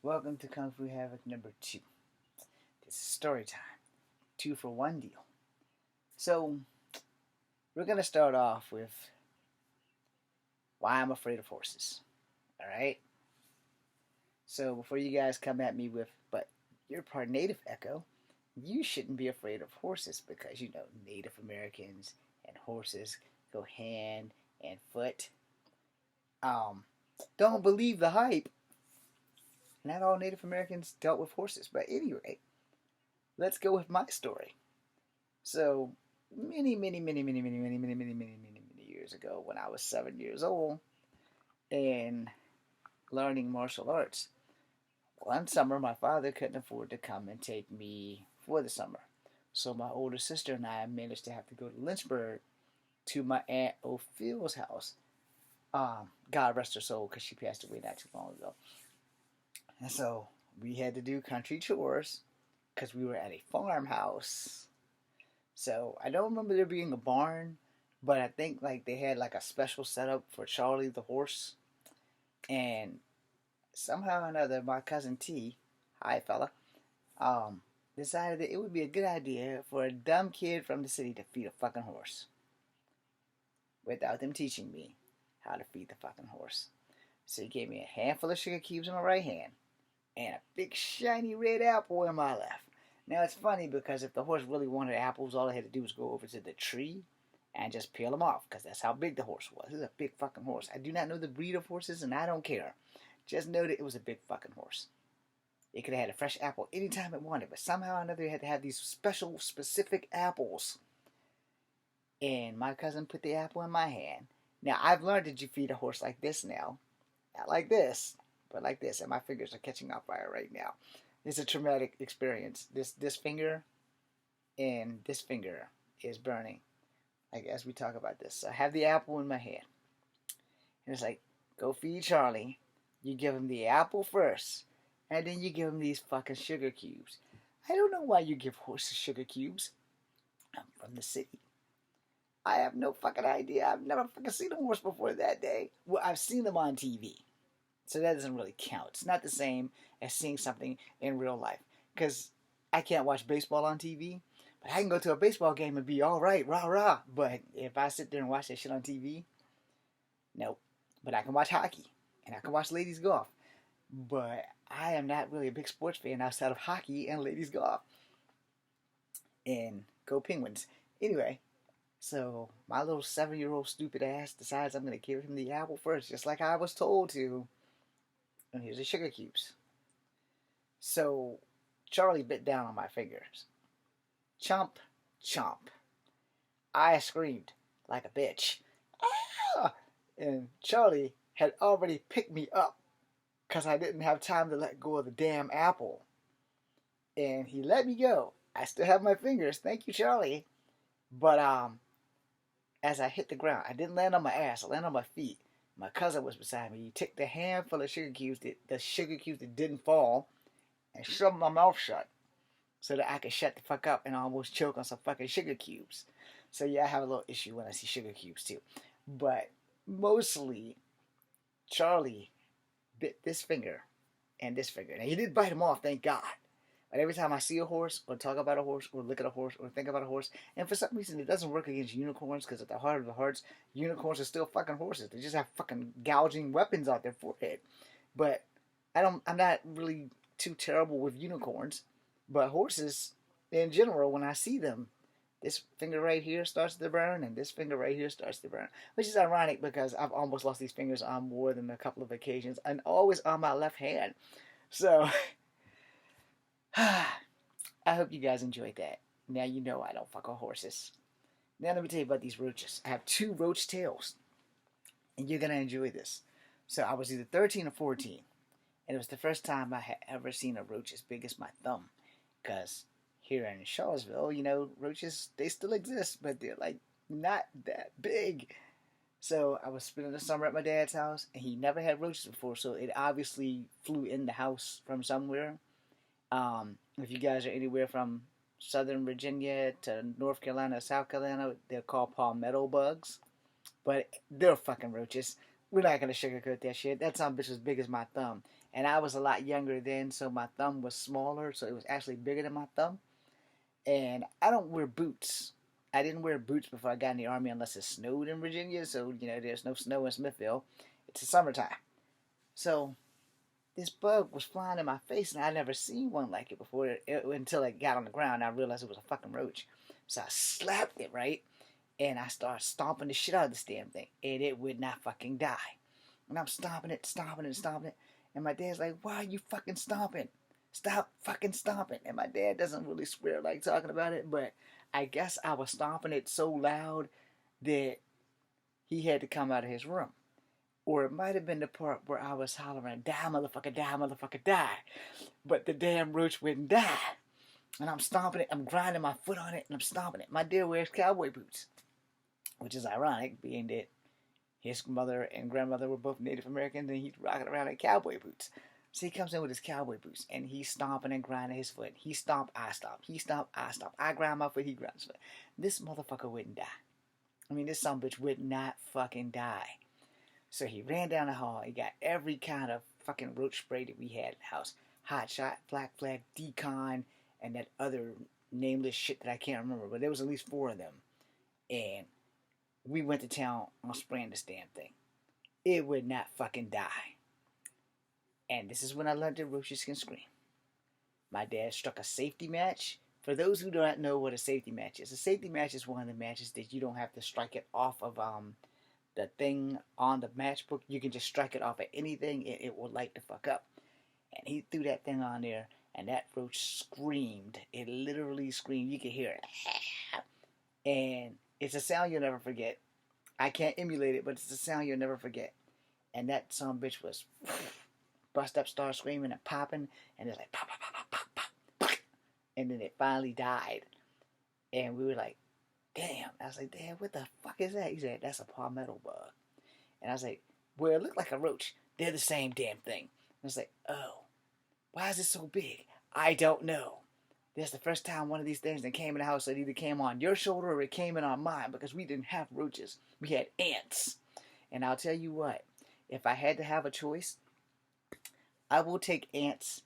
Welcome to Kung Fu Havoc number 2. This is story time. 2 for 1 deal. So, we're going to start off with why I'm afraid of horses. Alright? So, before you guys come at me with, but you're part Native, Echo, you shouldn't be afraid of horses because, Native Americans and horses go hand and foot. Don't believe the hype. Not all Native Americans dealt with horses, but anyway, let's go with my story. So, many years ago, when I was 7 years old and learning martial arts, one summer my father couldn't afford to come and take me for the summer. So my older sister and I managed to have to go to Lynchburg to my Aunt Ophil's house. God rest her soul, because she passed away not too long ago. And so we had to do country chores because we were at a farmhouse. So I don't remember there being a barn, but I think like they had like a special setup for Charlie the horse. And somehow or another, my cousin T, hi fella, decided that it would be a good idea for a dumb kid from the city to feed a fucking horse without them teaching me how to feed the fucking horse. So he gave me a handful of sugar cubes in my right hand and a big shiny red apple in my left. Now it's funny because if the horse really wanted apples, all I had to do was go over to the tree and just peel them off, because that's how big the horse was. It was a big fucking horse. I do not know the breed of horses, and I don't care. Just know that it was a big fucking horse. It could have had a fresh apple anytime it wanted, but somehow or another it had to have these special, specific apples. And my cousin put the apple in my hand. Now, I've learned that you feed a horse like this now. Not like this, but like this. And my fingers are catching on fire right now. It's a traumatic experience. This finger and this finger is burning. Like as we talk about this. So I have the apple in my hand. And it's like, go feed Charlie. You give him the apple first. And then you give him these fucking sugar cubes. I don't know why you give horses sugar cubes. I'm from the city. I have no fucking idea. I've never fucking seen a horse before that day. Well, I've seen them on TV. So that doesn't really count. It's not the same as seeing something in real life. Because I can't watch baseball on TV. But I can go to a baseball game and be all right, rah rah. But if I sit there and watch that shit on TV, nope. But I can watch hockey. And I can watch ladies golf. But I am not really a big sports fan outside of hockey and ladies golf. And go Penguins. Anyway, so my little 7-year-old stupid ass decides I'm going to give him the apple first, just like I was told to. And here's the sugar cubes. So Charlie bit down on my fingers. Chomp, chomp. I screamed like a bitch. Ah! And Charlie had already picked me up because I didn't have time to let go of the damn apple. And he let me go. I still have my fingers. Thank you, Charlie. But as I hit the ground, I didn't land on my ass. I landed on my feet. My cousin was beside me. He took the handful of sugar cubes, that didn't fall, and shoved my mouth shut so that I could shut the fuck up and almost choke on some fucking sugar cubes. So yeah, I have a little issue when I see sugar cubes too. But mostly, Charlie bit this finger and this finger. Now he did bite them off, thank God. But every time I see a horse, or talk about a horse, or look at a horse, or think about a horse, and for some reason it doesn't work against unicorns, because at the heart of the hearts, unicorns are still fucking horses. They just have fucking gouging weapons out their forehead. But I'm not really too terrible with unicorns. But horses, in general, when I see them, this finger right here starts to burn, and this finger right here starts to burn. Which is ironic, because I've almost lost these fingers on more than a couple of occasions, and always on my left hand. So I hope you guys enjoyed that. Now you know I don't fuck with horses. Now let me tell you about these roaches. I have 2 roach tails, and you're going to enjoy this. So I was either 13 or 14, and it was the first time I had ever seen a roach as big as my thumb. Because here in Charlottesville, roaches, they still exist, but they're like not that big. So I was spending the summer at my dad's house, and he never had roaches before, so it obviously flew in the house from somewhere. If you guys are anywhere from Southern Virginia to North Carolina, South Carolina, they're called palmetto bugs. But they're fucking roaches. We're not going to sugarcoat that shit. That son bitch was big as my thumb. And I was a lot younger then, so my thumb was smaller, so it was actually bigger than my thumb. And I don't wear boots. I didn't wear boots before I got in the Army unless it snowed in Virginia, so, there's no snow in Smithville. It's the summertime. So this bug was flying in my face, and I never seen one like it before until it got on the ground. And I realized it was a fucking roach. So I slapped it, right? And I started stomping the shit out of this damn thing, and it would not fucking die. And I'm stomping it, stomping it, stomping it. And my dad's like, "Why are you fucking stomping? Stop fucking stomping." And my dad doesn't really swear like talking about it, but I guess I was stomping it so loud that he had to come out of his room. Or it might have been the part where I was hollering, "Die, motherfucker, die, motherfucker, die." But the damn roach wouldn't die. And I'm stomping it, I'm grinding my foot on it, and I'm stomping it. My dad wears cowboy boots, which is ironic, being that his mother and grandmother were both Native Americans, and he's rocking around in cowboy boots. So he comes in with his cowboy boots, and he's stomping and grinding his foot. He stomp, I stomp. He stomp, I stomp. I grind my foot, he grinds his foot. This motherfucker wouldn't die. I mean, this son bitch would not fucking die. So he ran down the hall. He got every kind of fucking roach spray that we had in the house. Hot Shot, Black Flag, Decon, and that other nameless shit that I can't remember. But there was at least 4 of them. And we went to town on spraying this damn thing. It would not fucking die. And this is when I learned that roaches can scream. My dad struck a safety match. For those who do not know what a safety match is, a safety match is one of the matches that you don't have to strike it off of the thing on the matchbook. You can just strike it off of anything and it will light the fuck up. And he threw that thing on there, and that roach screamed. It literally screamed. You could hear it. And it's a sound you'll never forget. I can't emulate it, but it's a sound you'll never forget. And that son bitch was bust up, started screaming and popping, and it's like pop, pop, pop, pop, pop, pop. And then it finally died. And we were like, "Damn." I was like, "Dad, what the fuck is that?" He said, "That's a palmetto bug." And I was like, "Well, it looked like a roach. They're the same damn thing." And I was like, "Oh, why is it so big?" "I don't know. That's the first time one of these things that came in the house. It either came on your shoulder or it came in on mine, because we didn't have roaches. We had ants. And I'll tell you what, if I had to have a choice, I will take ants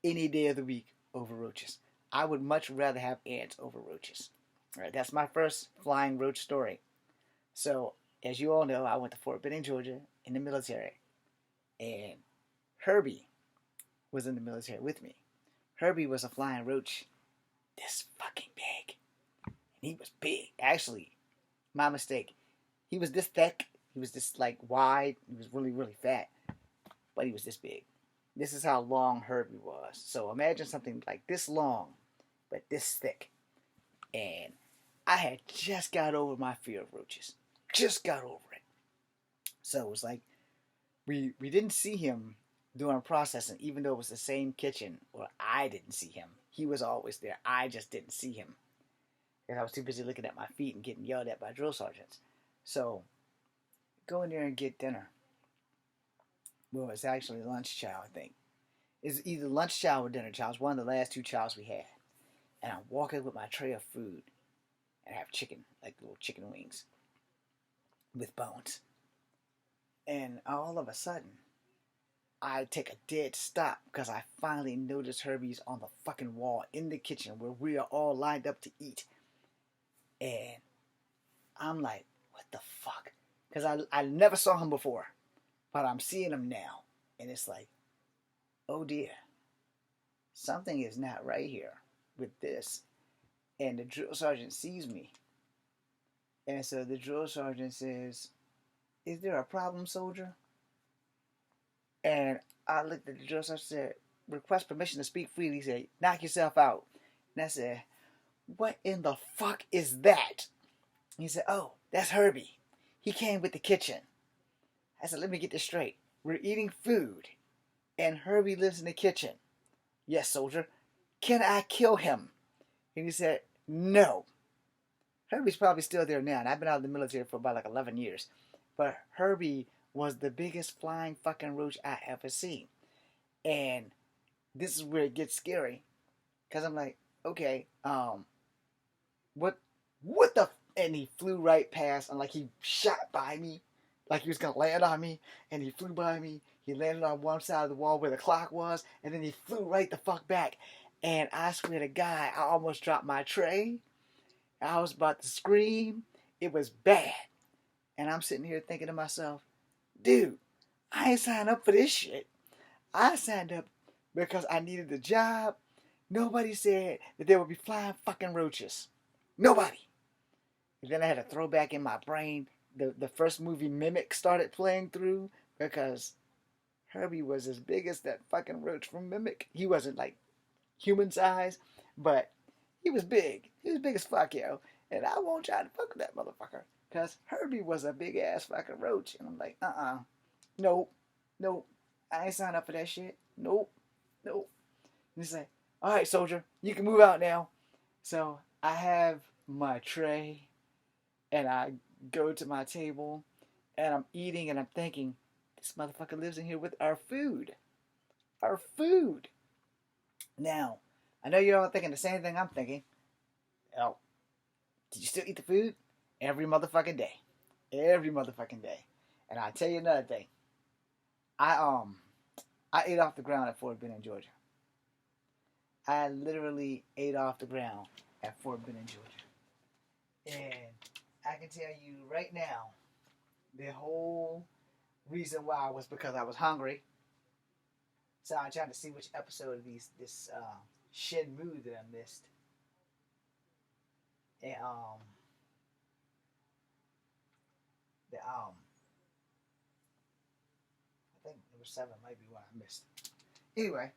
any day of the week over roaches. I would much rather have ants over roaches." All right, that's my first flying roach story. So, as you all know, I went to Fort Benning, Georgia in the military. And Herbie was in the military with me. Herbie was a flying roach this fucking big. And he was big. Actually, my mistake. He was this thick. He was this like wide. He was really, really fat. But he was this big. This is how long Herbie was. So imagine something like this long, but this thick. And I had just got over my fear of roaches. Just got over it. So it was like we didn't see him doing processing, even though it was the same kitchen. Well, I didn't see him. He was always there. I just didn't see him because I was too busy looking at my feet and getting yelled at by drill sergeants. So go in there and get dinner. Well, it's actually lunch chow, I think. It's either lunch chow or dinner chow. It's one of the last 2 chows we had. And I'm walking with my tray of food. And I have chicken, like little chicken wings with bones. And all of a sudden, I take a dead stop because I finally noticed Herbie's on the fucking wall in the kitchen where we are all lined up to eat. And I'm like, what the fuck? Because I never saw him before, but I'm seeing him now. And it's like, oh dear, something is not right here with this. And the drill sergeant sees me. And so the drill sergeant says, "Is there a problem, soldier?" And I looked at the drill sergeant and said, "Request permission to speak freely." He said, "Knock yourself out." And I said, "What in the fuck is that?" And he said, "Oh, that's Herbie. He came with the kitchen." I said, "Let me get this straight. We're eating food, and Herbie lives in the kitchen." "Yes, soldier. Can I kill him?" And he said, "No." Herbie's probably still there now, and I've been out of the military for about like 11 years. But Herbie was the biggest flying fucking roach I ever seen. And this is where it gets scary. Because I'm like, okay, what the... And he flew right past, and like he shot by me. Like he was going to land on me, and he flew by me. He landed on one side of the wall where the clock was, and then he flew right the fuck back. And I swear to God, I almost dropped my tray. I was about to scream. It was bad. And I'm sitting here thinking to myself, dude, I ain't signed up for this shit. I signed up because I needed a job. Nobody said that there would be flying fucking roaches. Nobody. And then I had a throwback in my brain. The first movie Mimic started playing through because Herbie was as big as that fucking roach from Mimic. He wasn't like human size, but he was big. He was big as fuck, yo. And I won't try to fuck with that motherfucker. Because Herbie was a big ass fucking roach. And I'm like, nope, nope. I ain't signed up for that shit. Nope, nope. And he's like, alright, soldier, you can move out now. So I have my tray and I go to my table and I'm eating and I'm thinking, this motherfucker lives in here with our food. Our food. Now, I know you're all thinking the same thing I'm thinking. Oh, did you still eat the food? Every motherfucking day. Every motherfucking day. And I'll tell you another thing. I ate off the ground at Fort Benning, Georgia. I literally ate off the ground at Fort Benning, Georgia. And I can tell you right now, the whole reason why was because I was hungry. So I'm trying to see which episode of this Shenmue that I missed. And I think number 7 might be what I missed. Anyway,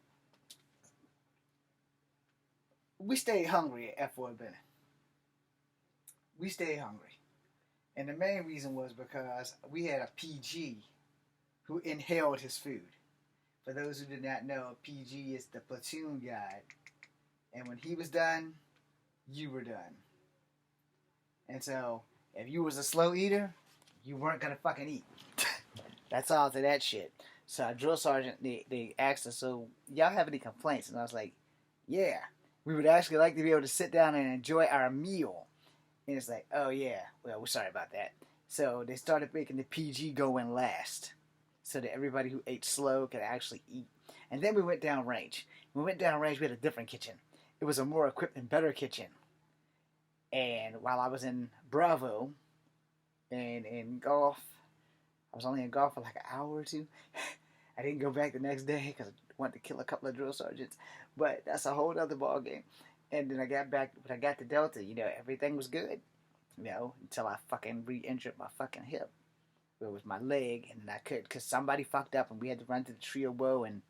we stayed hungry at Fort Benning. We stayed hungry. And the main reason was because we had a PG who inhaled his food. For those who did not know, PG is the platoon guy. And when he was done, you were done. And so, if you was a slow eater, you weren't going to fucking eat. That's all to that shit. So our drill sergeant, they asked us, so y'all have any complaints? And I was like, yeah. We would actually like to be able to sit down and enjoy our meal. And it's like, oh yeah, well, we're sorry about that. So they started making the PG go in last, so that everybody who ate slow could actually eat. And then we went down range. When we went down range, we had a different kitchen. It was a more equipped and better kitchen. And while I was in Bravo and in golf, I was only in golf for like an hour or two. I didn't go back the next day because I wanted to kill a couple of drill sergeants. But that's a whole other ball game. And then I got back, when I got to Delta, everything was good. Until I fucking re-injured my fucking hip. It was my leg, and then I could, because somebody fucked up, and we had to run to the Trio Bow, and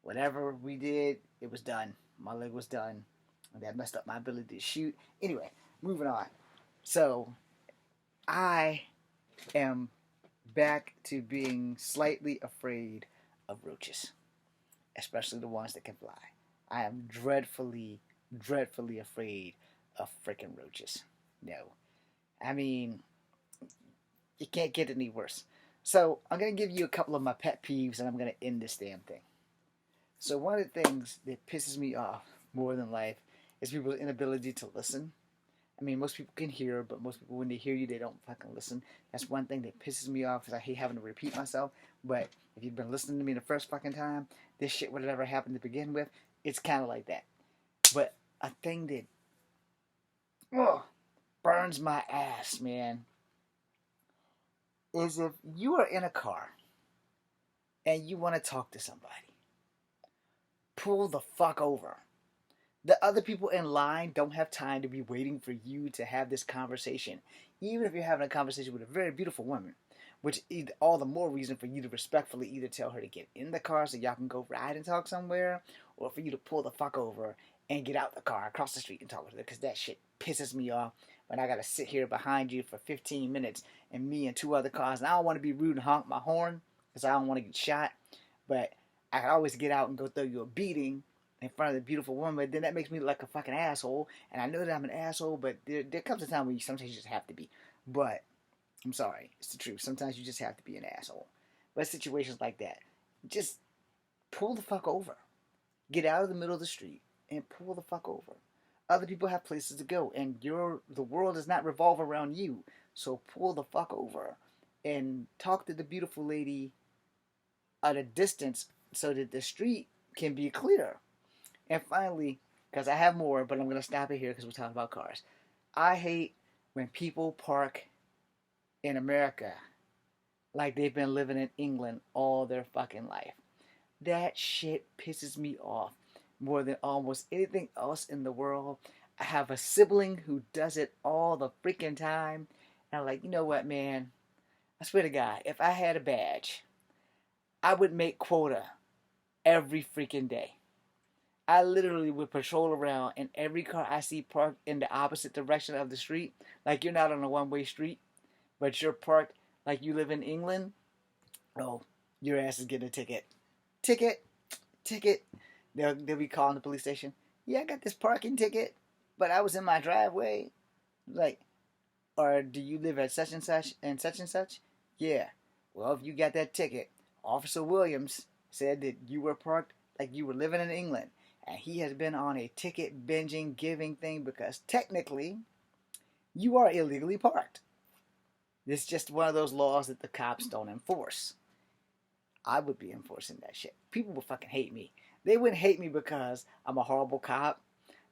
whatever we did, it was done. My leg was done. And that messed up my ability to shoot. Anyway, moving on. So, I am back to being slightly afraid of roaches. Especially the ones that can fly. I am dreadfully afraid of freaking roaches. No. I mean, you can't get any worse. So, I'm going to give you a couple of my pet peeves and I'm going to end this damn thing. So, one of the things that pisses me off more than life is people's inability to listen. I mean, most people can hear, but most people, when they hear you, they don't fucking listen. That's one thing that pisses me off because I hate having to repeat myself. But if you've been listening to me the first fucking time, this shit would have never happened to begin with. It's kind of like that. But a thing that burns my ass, man, is if you are in a car and you want to talk to somebody, pull the fuck over. The other people in line don't have time to be waiting for you to have this conversation. Even if you're having a conversation with a very beautiful woman, which is all the more reason for you to respectfully either tell her to get in the car so y'all can go ride and talk somewhere, or for you to pull the fuck over and get out the car, across the street and talk with her, because that shit pisses me off when I gotta sit here behind you for 15 minutes and me and 2 other cars, and I don't want to be rude and honk my horn because I don't want to get shot, but I can always get out and go throw you a beating in front of the beautiful woman, but then that makes me look like a fucking asshole, and I know that I'm an asshole, but there comes a time when sometimes you just have to be. But I'm sorry, it's the truth. Sometimes you just have to be an asshole. But situations like that, just pull the fuck over. Get out of the middle of the street and pull the fuck over. Other people have places to go, and the world does not revolve around you. So pull the fuck over and talk to the beautiful lady at a distance so that the street can be clear. And finally, because I have more, but I'm going to stop it here because we're talking about cars. I hate when people park in America like they've been living in England all their fucking life. That shit pisses me off more than almost anything else in the world. I have a sibling who does it all the freaking time. And I'm like, you know what, man? I swear to God, if I had a badge, I would make quota every freaking day. I literally would patrol around, and every car I see parked in the opposite direction of the street, like you're not on a one-way street, but you're parked like you live in England, oh, your ass is getting a ticket. Ticket, ticket. They'll be calling the police station. Yeah, I got this parking ticket, but I was in my driveway. Like, or do you live at such and such and such and such? Yeah. Well, if you got that ticket, Officer Williams said that you were parked like you were living in England. And he has been on a ticket binging giving thing because technically you are illegally parked. It's just one of those laws that the cops don't enforce. I would be enforcing that shit. People would fucking hate me. They wouldn't hate me because I'm a horrible cop.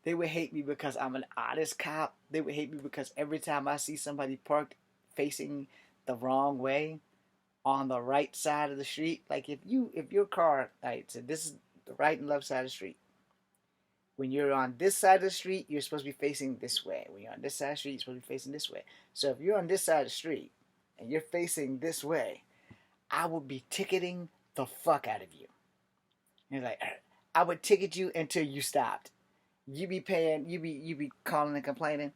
They would hate me because I'm an honest cop. They would hate me because every time I see somebody parked facing the wrong way on the right side of the street, like if your car, right, so this is the right and left side of the street. When you're on this side of the street, you're supposed to be facing this way. When you're on this side of the street, you're supposed to be facing this way. So if you're on this side of the street and you're facing this way, I would be ticketing the fuck out of you. And like, I would ticket you until you stopped. You be paying, you be calling and complaining.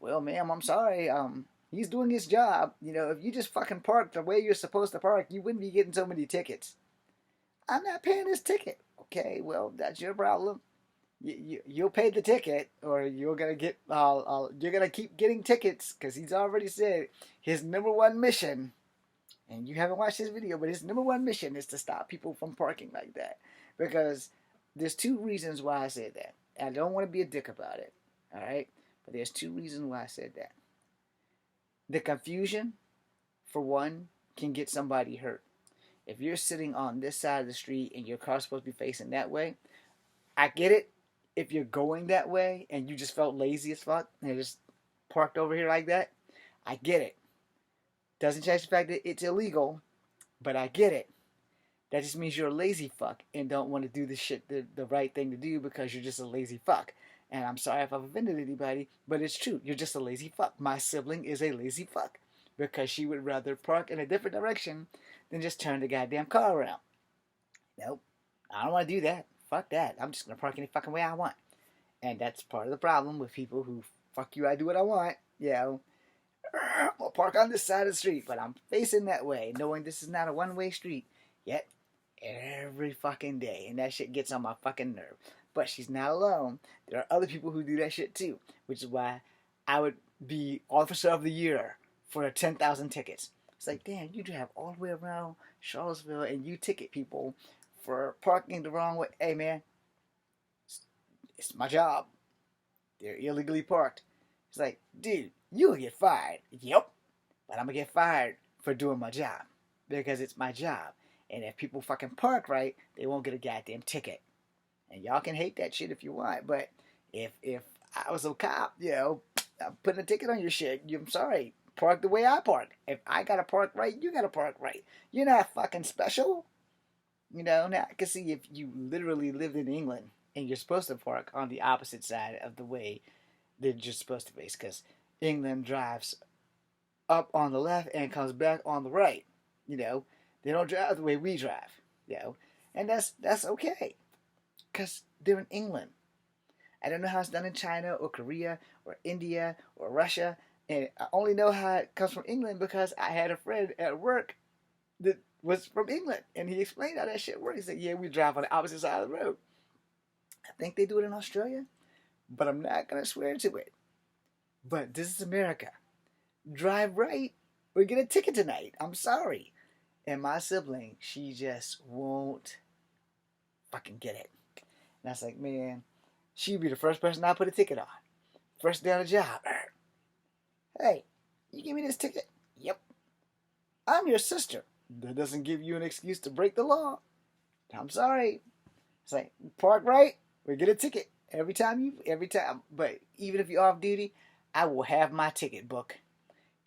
Well, ma'am, I'm sorry. He's doing his job. You know, if you just fucking parked the way you're supposed to park, you wouldn't be getting so many tickets. I'm not paying this ticket. Okay, well, that's your problem. You'll pay the ticket, or you're gonna get you're gonna keep getting tickets because he's already said his number one mission. And you haven't watched this video, but his number one mission is to stop people from parking like that. Because there's two reasons why I said that. And I don't want to be a dick about it, all right? But there's two reasons why I said that. The confusion, for one, can get somebody hurt. If you're sitting on this side of the street and your car's supposed to be facing that way, I get it. If you're going that way and you just felt lazy as fuck and just parked over here like that, I get it. Doesn't change the fact that it's illegal, but I get it. That just means you're a lazy fuck and don't want to do the shit, the right thing to do because you're just a lazy fuck. And I'm sorry if I've offended anybody, but it's true. You're just a lazy fuck. My sibling is a lazy fuck because she would rather park in a different direction than just turn the goddamn car around. Nope. I don't want to do that. Fuck that. I'm just going to park any fucking way I want. And that's part of the problem with people who, fuck you, I do what I want. You know, I'll park on this side of the street, but I'm facing that way, knowing this is not a one-way street. Yet, every fucking day. And that shit gets on my fucking nerve. But she's not alone. There are other people who do that shit too. Which is why I would be Officer of the Year for 10,000 tickets. It's like, damn, you drive all the way around Charlottesville and you ticket people for parking the wrong way. Hey, man, it's my job. They're illegally parked. It's like, dude, you'll get fired. Yep. But I'm going to get fired for doing my job. Because it's my job. And if people fucking park right, they won't get a goddamn ticket. And y'all can hate that shit if you want. But if I was a cop, you know, I'm putting a ticket on your shit. I'm sorry. Park the way I park. If I got to park right, you got to park right. You're not fucking special. You know, now I can see if you literally lived in England and you're supposed to park on the opposite side of the way that you're supposed to face. Because England drives up on the left and comes back on the right. You know, they don't drive the way we drive. You know, and that's okay. Because they're in England. I don't know how it's done in China or Korea or India or Russia. And I only know how it comes from England because I had a friend at work that was from England. And he explained how that shit works. He said, yeah, we drive on the opposite side of the road. I think they do it in Australia. But I'm not going to swear to it. But this is America. Drive right or get a ticket tonight. I'm sorry. And my sibling, she just won't fucking get it. And I was like, man, she'd be the first person I put a ticket on. First day on the job. Hey, you give me this ticket? Yep. I'm your sister. That doesn't give you an excuse to break the law. I'm sorry. It's like, park right, we get a ticket. Every time. But even if you're off duty, I will have my ticket book.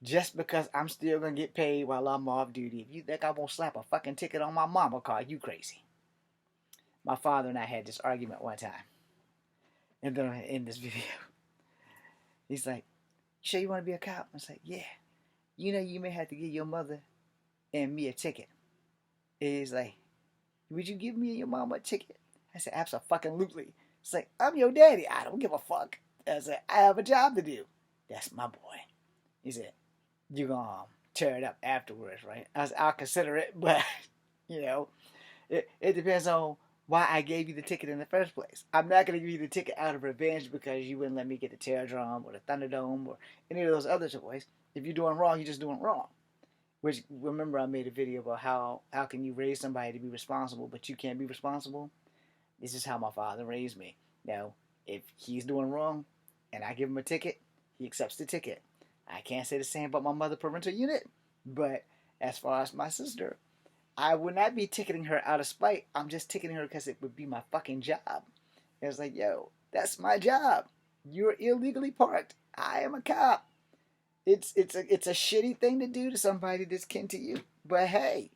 Just because I'm still going to get paid while I'm off duty. If you think I won't slap a fucking ticket on my mama car, you crazy. My father and I had this argument one time. And then in this video, he's like, you sure you want to be a cop? I was like, yeah. You know you may have to give your mother and me a ticket. He's like, would you give me and your mama a ticket? I said, absolutely. It's like, I'm your daddy. I don't give a fuck. I said, I have a job to do. That's my boy. He said, you gonna tear it up afterwards, right? I said, I'll consider it, but, you know, it depends on why I gave you the ticket in the first place. I'm not going to give you the ticket out of revenge because you wouldn't let me get the Terradrome or the Thunderdome or any of those other toys. If you're doing wrong, you're just doing wrong. Which, remember, I made a video about how can you raise somebody to be responsible, but you can't be responsible? This is how my father raised me. Now, if he's doing wrong and I give him a ticket, he accepts the ticket. I can't say the same about my mother parental unit, but as far as my sister, I would not be ticketing her out of spite. I'm just ticketing her because it would be my fucking job. It was like, yo, that's my job. You're illegally parked. I am a cop. It's a shitty thing to do to somebody that's kin to you. But hey,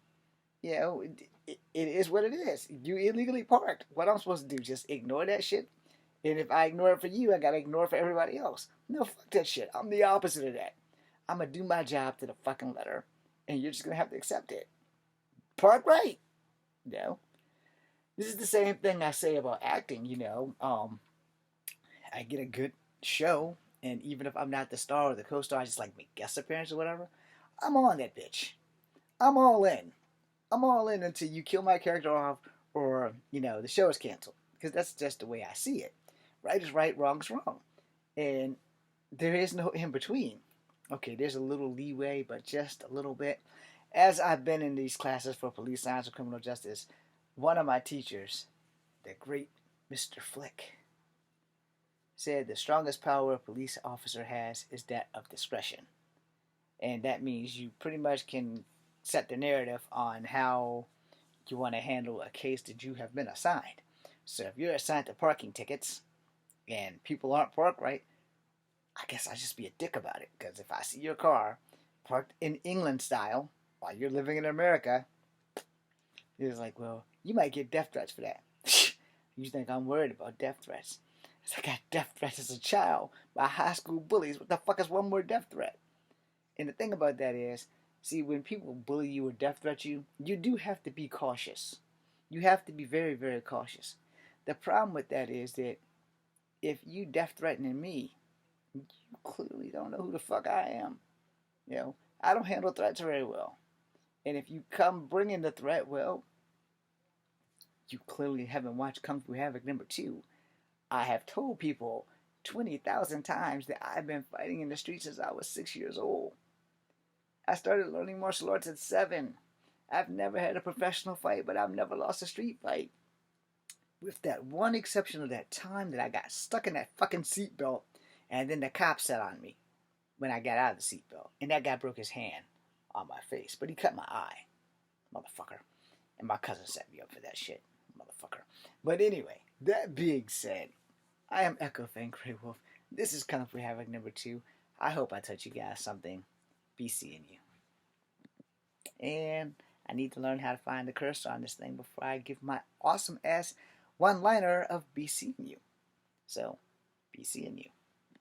you know, it is what it is. You illegally parked. What I'm supposed to do? Just ignore that shit? And if I ignore it for you, I gotta ignore it for everybody else. No, fuck that shit. I'm the opposite of that. I'm gonna do my job to the fucking letter, and you're just gonna have to accept it. Park right. You know, this is the same thing I say about acting. I get a good show, and even if I'm not the star or the co-star, I just like make guest appearance or whatever. I'm on that bitch. I'm all in. I'm all in until you kill my character off, or the show is canceled. Because that's just the way I see it. Right is right, wrong is wrong, and there is no in between. Okay, there's a little leeway, but just a little bit. As I've been in these classes for police science or criminal justice, one of my teachers, the great Mr. Flick, said the strongest power a police officer has is that of discretion. And that means you pretty much can set the narrative on how you want to handle a case that you have been assigned. So if you're assigned to parking tickets and people aren't parked right, I guess I'll just be a dick about it. Because if I see your car parked in England style while you're living in America, it's like, well, you might get death threats for that. You think I'm worried about death threats? I got death threats as a child by high school bullies. What the fuck is one more death threat? And the thing about that is, see, when people bully you or death threat you, you do have to be cautious. You have to be very, very cautious. The problem with that is that if you death threatening me, you clearly don't know who the fuck I am. I don't handle threats very well. And if you come bringing the threat, well, you clearly haven't watched Kung Fu Havoc #2. I have told people 20,000 times that I've been fighting in the streets since I was 6 years old. I started learning martial arts at 7. I've never had a professional fight, but I've never lost a street fight. With that one exception of that time that I got stuck in that fucking seatbelt, and then the cop sat on me when I got out of the seatbelt. And that guy broke his hand on my face, but he cut my eye. Motherfucker. And my cousin set me up for that shit. Motherfucker. But anyway, that being said, I am Echo Fan Grey Wolf. This is Kung Fu Havoc #2. I hope I taught you guys something. Be seeing you. And I need to learn how to find the cursor on this thing before I give my awesome ass one-liner of be seeing you. So, be seeing you.